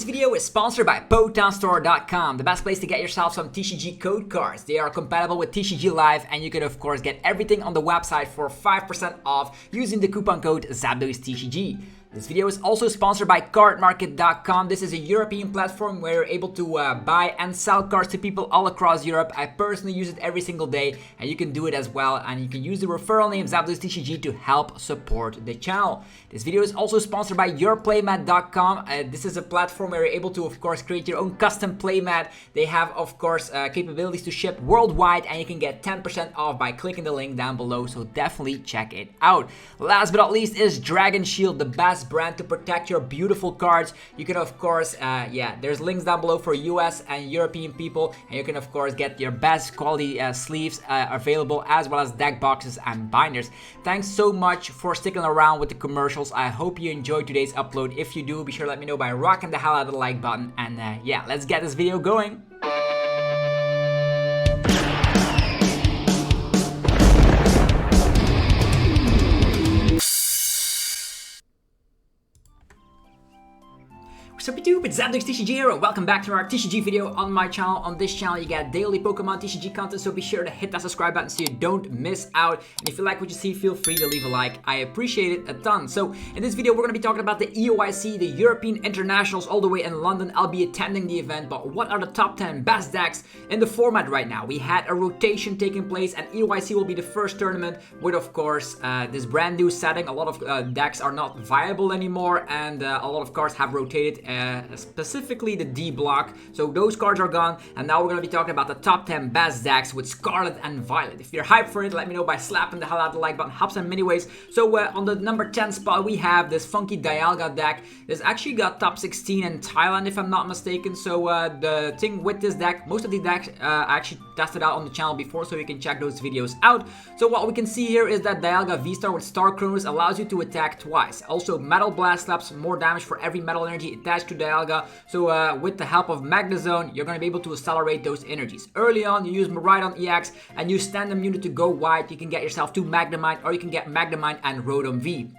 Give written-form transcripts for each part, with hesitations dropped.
This video is sponsored by Pokemon the best place to get yourself some TCG code cards. They are compatible with TCG Live, and you can of course get everything on the website for 5% off using the coupon code ZapdosTCG. This video is also sponsored by cardmarket.com. This is a European platform where you're able to buy and sell cards to people all across Europe. I personally use it every single day, and you can do it as well. And you can use the referral name ZapdosTCG to help support the channel. This video is also sponsored by yourplaymat.com. This is a platform where you're able to, of course, create your own custom playmat. They have, of course, capabilities to ship worldwide, and you can get 10% off by clicking the link down below. So definitely check it out. Last but not least is Dragon Shield, the best brand to protect your beautiful cards. You can of course there's links down below for US and European people, and you can of course get your best quality sleeves available, as well as deck boxes and binders. Thanks so much for sticking around with the commercials. I hope you enjoyed today's upload. If you do, be sure to let me know by rocking the hell out of the like button, and let's get this video going. Sup YouTube, it's ZapdosTCG here, and welcome back to our TCG video on my channel. On this channel you get daily Pokemon TCG content, so be sure to hit that subscribe button so you don't miss out. And if you like what you see, feel free to leave a like. I appreciate it a ton. So in this video we're going to be talking about the EUIC, the European Internationals, all the way in London. I'll be attending the event, but what are the top 10 best decks in the format right now? We had a rotation taking place, and EUIC will be the first tournament with, of course, this brand new setting. A lot of decks are not viable anymore, and a lot of cards have rotated. Specifically the D block, so those cards are gone, and now we're going to be talking about the top 10 best decks with Scarlet and Violet. If you're hyped for it, let me know by slapping the hell out of the like button. Helps in many ways. So on the number 10 spot we have this funky Dialga deck. This actually got top 16 in Thailand, if I'm not mistaken. So the thing with this deck, most of the decks I actually tested out on the channel before, so you can check those videos out. So what we can see here is that Dialga VSTAR with Star Chronos allows you to attack twice. Also Metal Blast slaps more damage for every metal energy attached to Dialga. So with the help of Magnezone, you're going to be able to accelerate those energies. Early on, you use Miradion EX and use Stand-Em Unit to go wide. You can get yourself 2 Magnemite, or you can get Magnemite and Rotom V.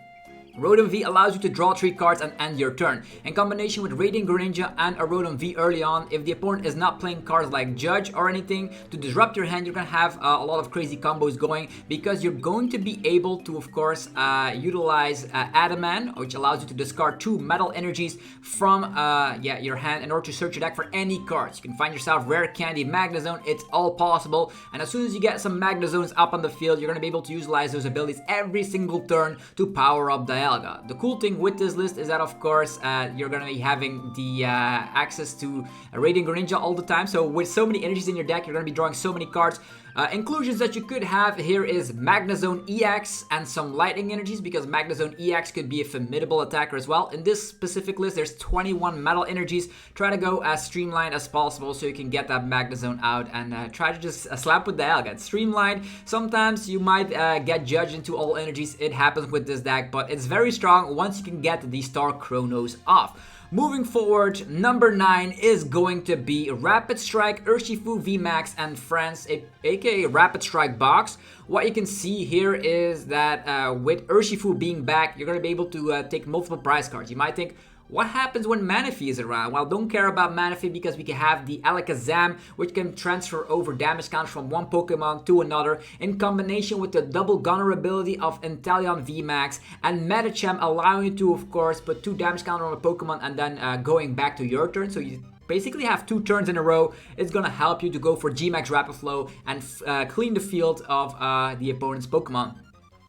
Rotom V allows you to draw 3 cards and end your turn. In combination with Radiant Greninja and a Rotom V early on, if the opponent is not playing cards like Judge or anything to disrupt your hand, you're going to have a lot of crazy combos going, because you're going to be able to, of course, utilize Adamant, which allows you to discard 2 metal energies from your hand in order to search your deck for any cards. You can find yourself Rare Candy, Magnezone, it's all possible. And as soon as you get some Magnezones up on the field, you're going to be able to utilize those abilities every single turn to power up Dialga. The cool thing with this list is that, of course, you're going to be having the access to Radiant Greninja all the time. So with so many energies in your deck, you're going to be drawing so many cards. Inclusions that you could have here is Magnezone EX and some Lightning energies, because Magnezone EX could be a formidable attacker as well. In this specific list, there's 21 metal energies. Try to go as streamlined as possible so you can get that Magnezone out, and try to just slap with Dialga. It's streamlined. Sometimes you might get judged into all energies. It happens with this deck, but it's very strong once you can get the Star Chronos off. Moving forward, number 9 is going to be Rapid Strike, Urshifu VMAX, and Friends, aka Rapid Strike box. What you can see here is that with Urshifu being back, you're going to be able to take multiple prize cards. You might think, what happens when Manaphy is around? Well, don't care about Manaphy, because we can have the Alakazam, which can transfer over damage count from one Pokemon to another, in combination with the double gunner ability of Inteleon VMAX and Medicham, allowing you to, of course, put 2 damage counter on a Pokemon and then going back to your turn. So you basically have 2 turns in a row. It's gonna help you to go for G-Max Rapid Flow and clean the field of the opponent's Pokemon.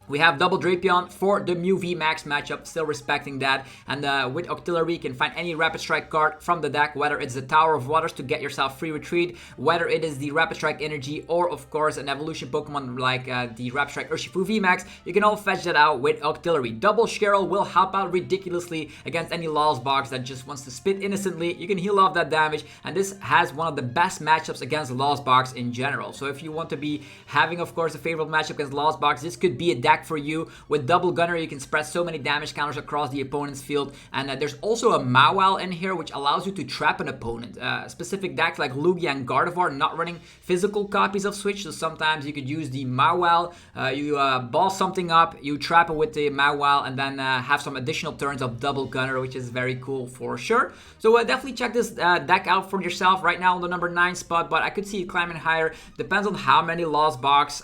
We have double Drapion for the Mew VMAX matchup, still respecting that. And with Octillery, you can find any Rapid Strike card from the deck, whether it's the Tower of Waters to get yourself free retreat, whether it is the Rapid Strike Energy, or of course an evolution Pokemon like the Rapid Strike Urshifu VMAX. You can all fetch that out with Octillery. Double Cheryl will help out ridiculously against any Lost Box that just wants to spit innocently. You can heal off that damage, and this has one of the best matchups against Lost Box in general. So if you want to be having, of course, a favorable matchup against Lost Box, this could be a deck deck for you. With Double Gunner, you can spread so many damage counters across the opponent's field. And there's also a Mawile in here, which allows you to trap an opponent. Specific decks like Lugia and Gardevoir not running physical copies of Switch, so sometimes you could use the Mawile. You boss something up, you trap it with the Mawile, and then have some additional turns of Double Gunner, which is very cool for sure. So definitely check this deck out for yourself. Right now on the number 9 spot, but I could see it climbing higher. Depends on how many Lost Box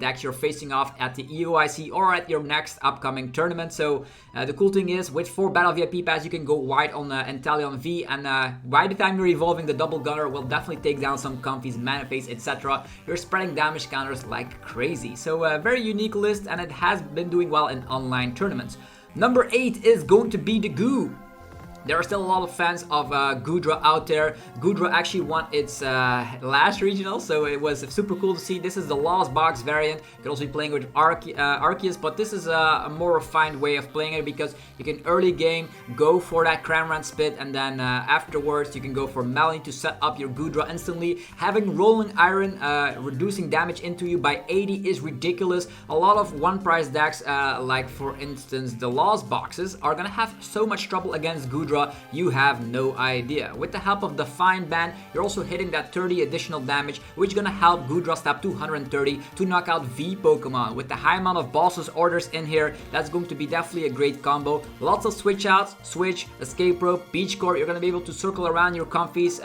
decks you're facing off at the EUIC or at your next upcoming tournament. So the cool thing is, with 4 Battle VIP Pass, you can go wide on Inteleon V, and by the time you're evolving, the Double Gunner will definitely take down some Comfys, Mana Phase, etc. You're spreading damage counters like crazy. So a very unique list, and it has been doing well in online tournaments. Number 8 is going to be the Goo. There are still a lot of fans of Goodra out there. Goodra actually won its last regional, so it was super cool to see. This is the Lost Box variant. You can also be playing with Arceus, but this is a more refined way of playing it, because you can early game go for that Cramorant Spit, and then afterwards you can go for Melanie to set up your Goodra instantly. Having Rolling Iron reducing damage into you by 80 is ridiculous. A lot of one-price decks, like for instance the Lost Boxes, are gonna have so much trouble against Goodra, you have no idea. With the help of Define Band, you're also hitting that 30 additional damage, which is gonna help Goodra stop 230 to knock out V Pokemon. With the high amount of Boss's Orders in here, that's going to be definitely a great combo. Lots of switch outs, Switch, Escape Rope, Beach Core. You're gonna be able to circle around your Comfys,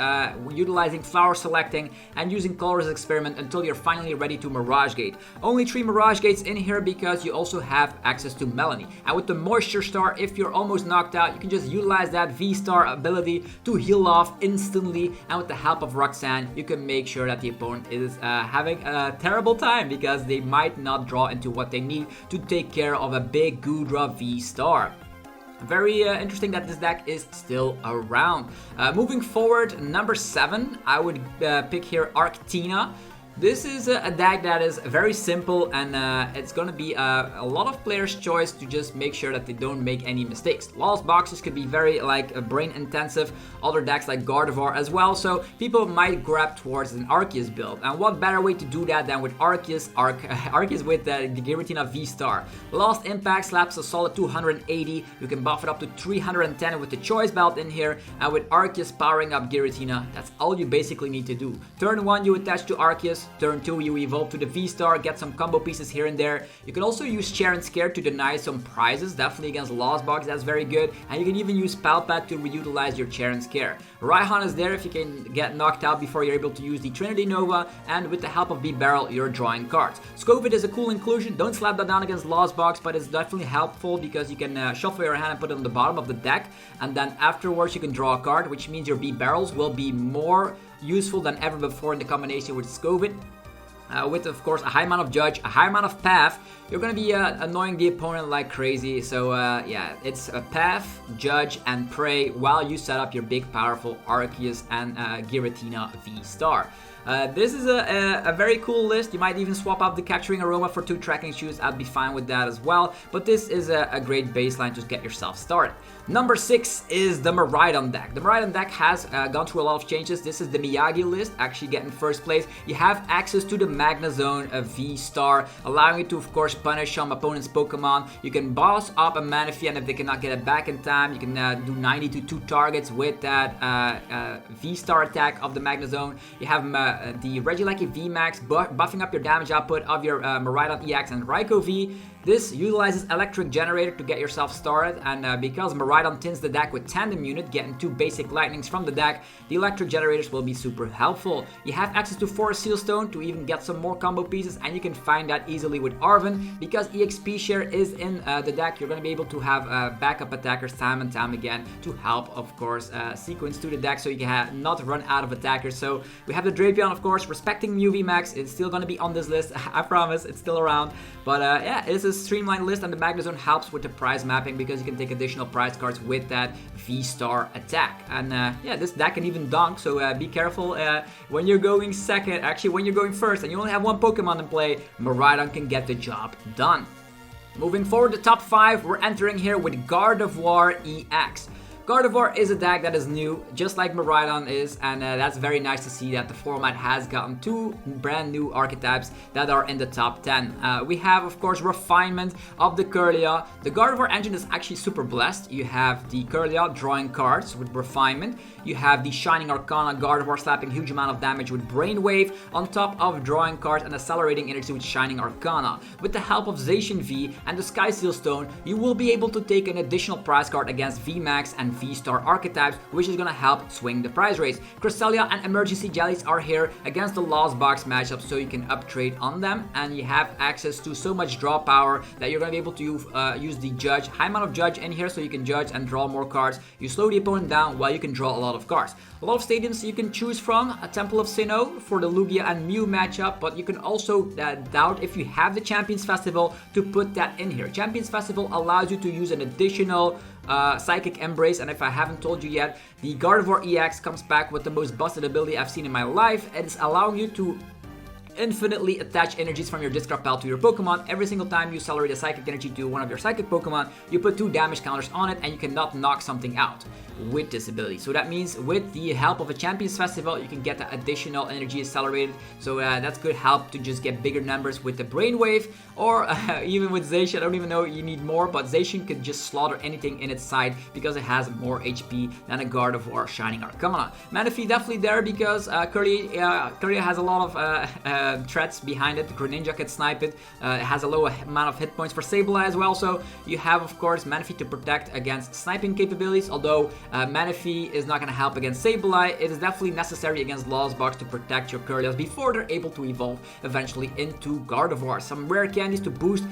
utilizing Flower Selecting and using Colorless Experiment until you're finally ready to Mirage Gate. Only 3 Mirage Gates in here because you also have access to Melanie. And with the Moisture Star, if you're almost knocked out, you can just utilize that VSTAR ability to heal off instantly, and with the help of Roxanne, you can make sure that the opponent is having a terrible time, because they might not draw into what they need to take care of a big Goodra VSTAR. Very interesting that this deck is still around. Moving forward, number 7, I would pick here Arctina. This is a deck that is very simple, and it's going to be a lot of players' choice to just make sure that they don't make any mistakes. Lost Boxes could be very brain intensive, other decks like Gardevoir as well, so people might grab towards an Arceus build. And what better way to do that than with Arceus with the Giratina VSTAR. Lost Impact slaps a solid 280, you can buff it up to 310 with the Choice Belt in here, and with Arceus powering up Giratina, that's all you basically need to do. Turn 1 you attach to Arceus, turn 2 you evolve to the VSTAR, get some combo pieces here and there. You can also use Share and Scare to deny some prizes, definitely against Lost Box, that's very good. And you can even use Palpat to reutilize your Share and Scare. Raihan is there if you can get knocked out before you're able to use the Trinity Nova, and with the help of B-Barrel, you're drawing cards. Scovid is a cool inclusion, don't slap that down against Lost Box, but it's definitely helpful because you can shuffle your hand and put it on the bottom of the deck, and then afterwards you can draw a card, which means your B-Barrels will be more useful than ever before in the combination with Scovid. With of course a high amount of Judge, a high amount of Path, you're gonna be annoying the opponent like crazy. So yeah, it's a Path, Judge, and Pray while you set up your big powerful Arceus and Giratina VSTAR. This is a very cool list. You might even swap out the Capturing Aroma for 2 Tracking Shoes. I'd be fine with that as well. But this is a great baseline to get yourself started. Number 6 is the Miraidon deck. The Miraidon deck has gone through a lot of changes. This is the Miyagi list, actually getting first place. You have access to the Magnezone V-Star, allowing you to, of course, punish some opponent's Pokemon. You can boss up a Manaphy, and if they cannot get it back in time, you can do 90 to 2 targets with that V-Star attack of the Magnezone. You have the Regieleki VMAX buffing up your damage output of your Miraidon EX and Raikou V. This utilizes Electric Generator to get yourself started, and because Miraidon tins the deck with Tandem Unit, getting 2 basic lightnings from the deck, the Electric Generators will be super helpful. You have access to Forest Seal Stone to even get some more combo pieces, and you can find that easily with Arven. Because EXP Share is in the deck, you're going to be able to have backup attackers time and time again to help, of course, sequence to the deck so you can not run out of attackers. So we have the Drapion, of course, respecting Mew VMAX. It's still going to be on this list, I promise, it's still around. But yeah, it is a streamlined list, and the Magnezone helps with the prize mapping because you can take additional prize cards with that V-Star attack. And yeah, this deck can even dunk, so be careful when you're going second. Actually, when you're going first and you only have 1 Pokemon in play, Miraidon can get the job done. Moving forward to top 5, we're entering here with Gardevoir EX. Gardevoir is a deck that is new, just like Miraidon is, and that's very nice to see that the format has gotten 2 brand new archetypes that are in the top 10. We have, of course, refinement of the Kirlia. The Gardevoir engine is actually super blessed. You have the Kirlia drawing cards with refinement. You have the Shining Arcana Gardevoir slapping huge amount of damage with Brainwave on top of drawing cards and accelerating energy with Shining Arcana. With the help of Zacian V and the Sky Seal Stone, you will be able to take an additional prize card against VMAX and VSTAR archetypes, which is gonna help swing the prize race. Cresselia and Emergency Jellies are here against the Lost Box matchup, so you can uptrade on them, and you have access to so much draw power that you're gonna be able to use the Judge, high amount of Judge in here, so you can judge and draw more cards. You slow the opponent down while you can draw a lot of cards. A lot of stadiums you can choose from: a Temple of Sinnoh for the Lugia and Mew matchup, but you can also doubt if you have the Champions Festival to put that in here. Champions Festival allows you to use an additional Psychic Embrace, and if I haven't told you yet, the Gardevoir EX comes back with the most busted ability I've seen in my life. It's allowing you to infinitely attach energies from your discard pile to your Pokemon. Every single time you accelerate a Psychic Energy to one of your Psychic Pokemon, you put 2 damage counters on it, and you cannot knock something out with this ability. So that means with the help of a Champions Festival, you can get the additional energy accelerated. So that's good help to just get bigger numbers with the Brainwave, or even with Zacian. I don't even know you need more, but Zacian could just slaughter anything in its side because it has more HP than a Gardevoir Shining Arcana. Manaphy definitely there because Kirlia has a lot of threats behind it. Greninja can snipe it. It has a low amount of hit points for Sableye as well, so you have, of course, Manaphy to protect against sniping capabilities, although Manaphy is not going to help against Sableye. It is definitely necessary against Lost Box to protect your Kirlias before they're able to evolve eventually into Gardevoir. Some rare candies to boost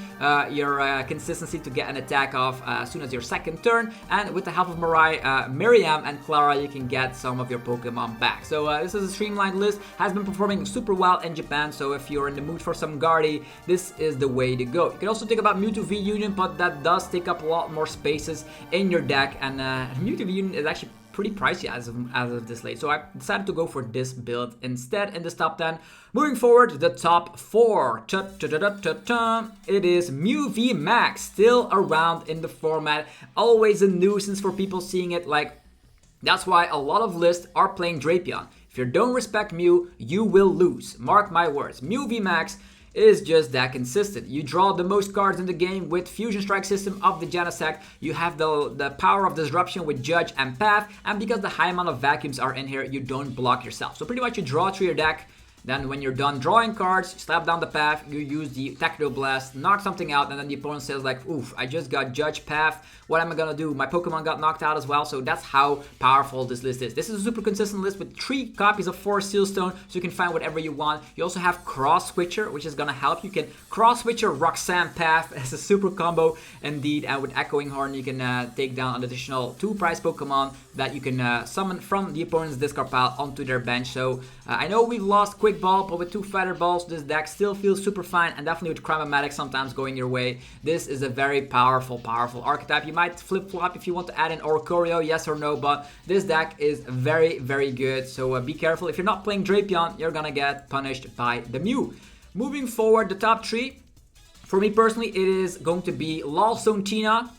your consistency to get an attack off as soon as your second turn, and with the help of Miriam and Clara, you can get some of your Pokemon back. So this is a streamlined list, has been performing super well in Japan, so if you're in the mood for some Guardy, this is the way to go. You can also think about Mewtwo V Union, but that does take up a lot more spaces in your deck, and Mewtwo V Union is actually pretty pricey as of this late, so I decided to go for this build instead in this top 10. Moving forward, the top 4. It is Mew VMAX, still around in the format. Always a nuisance for people seeing it. Like, that's why a lot of lists are playing Drapion. If you don't respect Mew, you will lose. Mark my words. Mew VMAX is just that consistent. You draw the most cards in the game with Fusion Strike system of the Genesect. You have the power of disruption with Judge and Path, and because the high amount of vacuums are in here, you don't block yourself. So pretty much you draw through your deck. Then when you're done drawing cards, slap down the Path, you use the Techno Blast, knock something out, and then the opponent says like, oof, I just got Judge Path, what am I gonna do? My Pokemon got knocked out as well, so that's how powerful this list is. This is a super consistent list with 3 copies of Forest Seal Stone, so you can find whatever you want. You also have Cross Switcher, which is gonna help. You can Cross Switcher Roxanne Path as a super combo indeed, and with Echoing Horn, you can take down an additional 2 prize Pokemon that you can summon from the opponent's discard pile onto their bench. So I know we've lost Quick Ball, but with 2 Feather Balls, this deck still feels super fine, and definitely with Crymomatic sometimes going your way, this is a very powerful archetype. You might flip-flop if you want to add in Oricorio, yes or no, but this deck is very, very good, so be careful. If you're not playing Drapion, you're gonna get punished by the Mew. Moving forward, the top 3, for me personally, it is going to be Lulzone Tina.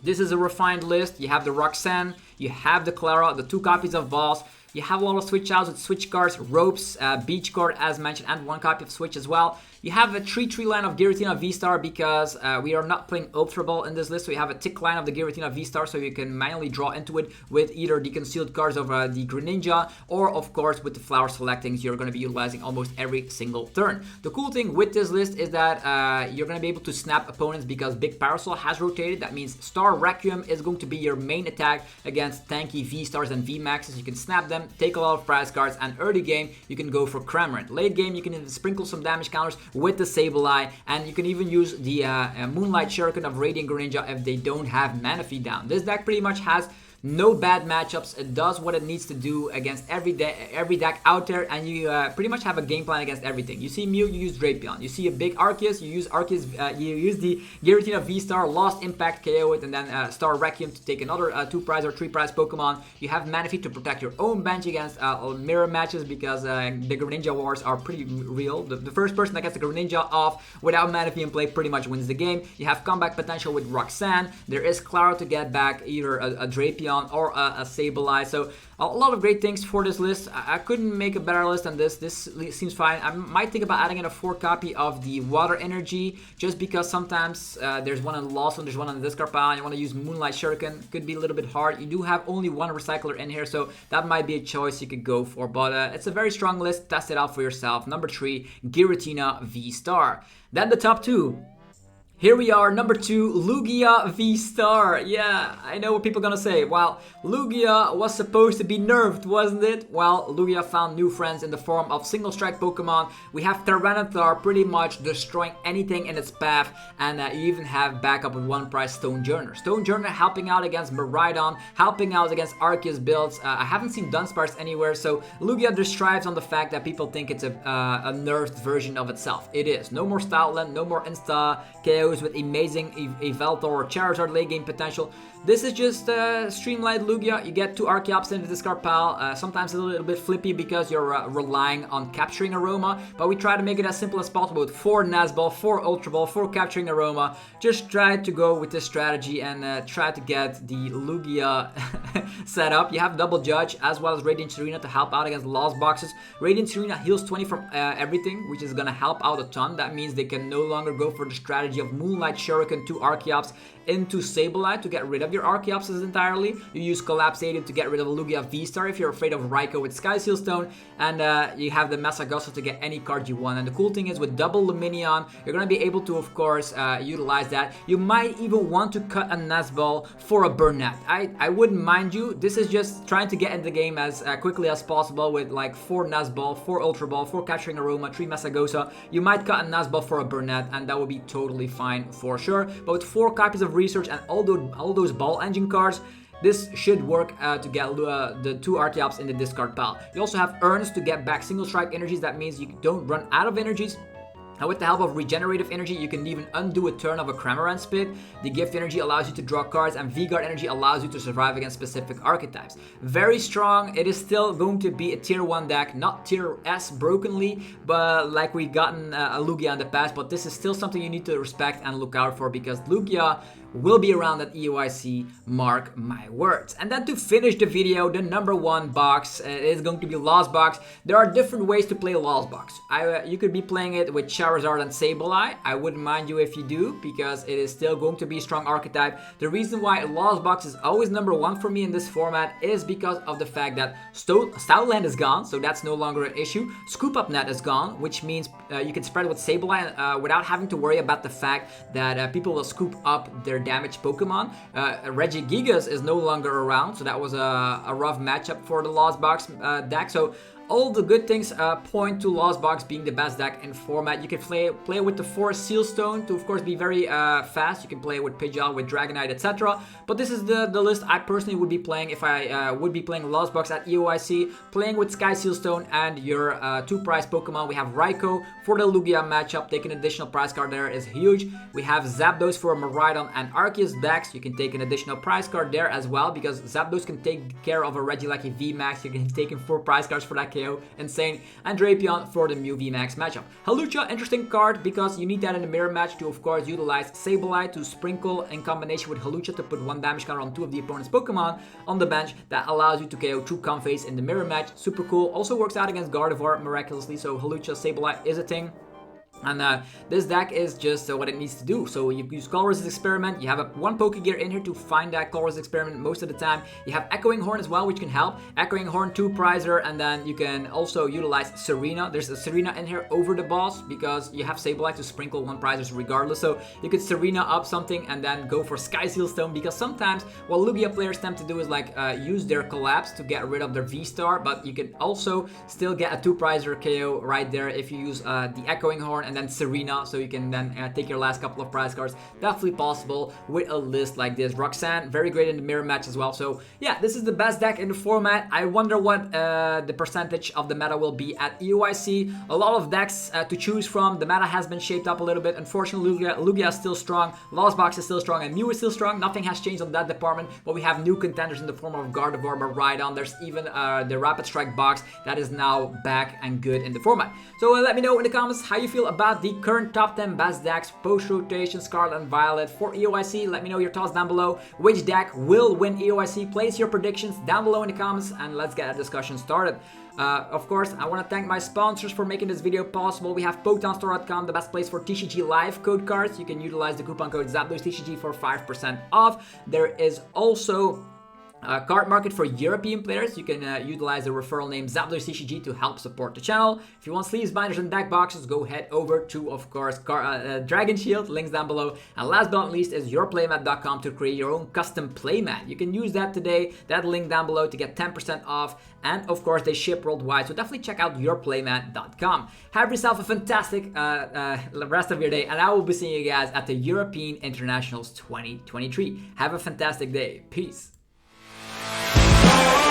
This is a refined list. You have the Roxanne, you have the Clara, the 2 copies of Boss. You have a lot of switch outs with switch cards, ropes, beach card as mentioned, and 1 copy of switch as well. You have a 3-3 line of Giratina VSTAR because we are not playing Ultra Ball in this list, so you have a tick line of the Giratina VSTAR, so you can manually draw into it with either the concealed cards of the Greninja, or of course with the flower selectings you're going to be utilizing almost every single turn. The cool thing with this list is that you're going to be able to snap opponents because Big Parasol has rotated. That means Star Requiem is going to be your main attack against tanky VSTARs and VMAXs. You can snap them, take a lot of prize cards, and early game you can go for Cramorant. Late game you can sprinkle some damage counters with the Sableye, and you can even use the Moonlight Shuriken of Radiant Greninja if they don't have Manaphy down. This deck pretty much has no bad matchups. It does what it needs to do against every deck out there, and you pretty much have a game plan against everything. You see Mew, you use Drapion. You see a big Arceus, you use Arceus. You use the Giratina VSTAR, Lost Impact, KO it, and then Star Requiem to take another 2 prize or 3 prize Pokemon. You have Manaphy to protect your own bench against mirror matches because the Greninja wars are pretty real. The first person that gets the Greninja off without Manaphy in play pretty much wins the game. You have comeback potential with Roxanne. There is Clara to get back either a Drapion Miraidon or a Sableye. So a lot of great things for this list. I couldn't make a better list than this. This seems fine. I might think about adding in a 4 copy of the Water Energy, just because sometimes there's one on the lost one, there's one on the discard pile, and you want to use Moonlight Shuriken. Could be a little bit hard. You do have only one recycler in here, so that might be a choice you could go for. But it's a very strong list. Test it out for yourself. Number 3, Giratina VSTAR. Then the top 2. Here we are, number 2, Lugia VSTAR. Yeah, I know what people are gonna say. Well, Lugia was supposed to be nerfed, wasn't it? Well, Lugia found new friends in the form of single strike Pokemon. We have Tyranitar pretty much destroying anything in its path, and you even have backup with 1 price Stonejourner. Stonejourner helping out against Miraidon, helping out against Arceus builds. I haven't seen Dunsparce anywhere, so Lugia just strives on the fact that people think it's a nerfed version of itself. It is. No more Stoutland, no more Insta KOs with amazing Yveltal or Charizard late game potential. This is just streamlined Lugia. You get 2 Archeops in the discard pile. Sometimes a little bit flippy because you're relying on capturing Aroma, but we try to make it as simple as possible with 4 Nazball, 4 Ultra Ball, 4 capturing Aroma. Just try to go with this strategy and try to get the Lugia set up. You have Double Judge as well as Radiant Serena to help out against Lost Boxes. Radiant Serena heals 20 from everything, which is gonna help out a ton. That means they can no longer go for the strategy of Moonlight Shuriken, 2 Archeops into Sableye to get rid of your Archeopsis entirely. You use Collapsated to get rid of Lugia VSTAR if you're afraid of Raikou with Sky Seal Stone, and you have the Masagosa to get any card you want. And the cool thing is with double Luminion, you're going to be able to, of course, utilize that. You might even want to cut a Nazball for a Burnett. I wouldn't mind you. This is just trying to get in the game as quickly as possible with like 4 Nazball, 4 Ultra Ball, 4 Capturing Aroma, 3 Masagosa. You might cut a Nazball for a Burnett, and that would be totally fine for sure. But with 4 copies of Research and all those Ball Engine cards, this should work to get the 2 Archeops in the discard pile. You also have Urns to get back single strike energies. That means you don't run out of energies. And with the help of Regenerative Energy, you can even undo a turn of a Cramorant Spit. The Gift Energy allows you to draw cards, and V-Guard Energy allows you to survive against specific archetypes. Very strong. It is still going to be a tier 1 deck, not tier S brokenly, but like we've gotten a Lugia in the past. But this is still something you need to respect and look out for, because Lugia will be around that EUIC, mark my words. And then to finish the video, the number 1 box is going to be Lost Box. There are different ways to play Lost Box. You could be playing it with Charizard and Sableye. I wouldn't mind you if you do, because it is still going to be a strong archetype. The reason why Lost Box is always number 1 for me in this format is because of the fact that Stoutland is gone, so that's no longer an issue. Scoop Up Net is gone, which means you can spread with Sableye without having to worry about the fact that people will scoop up their damaged Pokemon. Regigigas is no longer around, so that was a rough matchup for the Lost Box deck. So all the good things point to Lost Box being the best deck in format. You can play with the 4 Seal Stone to, of course, be very fast. You can play with Pidgeot, with Dragonite, etc. But this is the list I personally would be playing if I would be playing Lost Box at EUIC. Playing with Sky Seal Stone and your 2 prize Pokemon. We have Raikou for the Lugia matchup. Taking an additional prize card there is huge. We have Zapdos for Miraidon and Arceus decks. You can take an additional prize card there as well, because Zapdos can take care of a Reggie like a VMAX. You can take in 4 prize cards for that KO. Insane. And Drapion for the Mew VMAX matchup. Hawlucha, interesting card because you need that in the mirror match to, of course, utilize Sableye to sprinkle in combination with Hawlucha to put 1 damage counter on 2 of the opponent's Pokemon on the bench. That allows you to KO 2 Comphase in the mirror match. Super cool. Also works out against Gardevoir miraculously, so Hawlucha, Sableye is a thing. And this deck is just what it needs to do. So you use Colress's Experiment. You have 1 Pokegear in here to find that Colress's Experiment most of the time. You have Echoing Horn as well, which can help. Echoing Horn, 2 Prizer, and then you can also utilize Serena. There's a Serena in here over the boss because you have Sableye to sprinkle 1 Prizers regardless. So you could Serena up something and then go for Sky Seal Stone, because sometimes what Lugia players tend to do is like use their Collapse to get rid of their V-Star, but you can also still get a 2 Prizer KO right there if you use the Echoing Horn and then Serena, so you can then take your last couple of prize cards. Definitely possible with a list like this. Roxanne, very great in the mirror match as well. So yeah, this is the best deck in the format. I wonder what the percentage of the meta will be at EUIC. A lot of decks to choose from. The meta has been shaped up a little bit. Unfortunately, Lugia is still strong, Lost Box is still strong, and Mew is still strong. Nothing has changed on that department, but we have new contenders in the form of Gardevoir, Miraidon. There's even the Rapid Strike box that is now back and good in the format. So let me know in the comments how you feel about about the current top 10 best decks post-rotation Scarlet and Violet for EUIC. Let me know your thoughts down below. Which deck will win EUIC? Place your predictions down below in the comments and let's get a discussion started. Of course, I want to thank my sponsors for making this video possible. We have PokemonStore.com, the best place for TCG live code cards. You can utilize the coupon code ZapDoesTCG for 5% off. There is also card market for European players. You can utilize the referral name ZapDoesTCG to help support the channel. If you want sleeves, binders, and deck boxes, go head over to, of course, Dragon Shield, links down below. And last but not least is yourplaymat.com to create your own custom playmat. You can use that today, that link down below, to get 10% off. And of course, they ship worldwide, so definitely check out yourplaymat.com. Have yourself a fantastic rest of your day, and I will be seeing you guys at the European Internationals 2023. Have a fantastic day. Peace. Oh,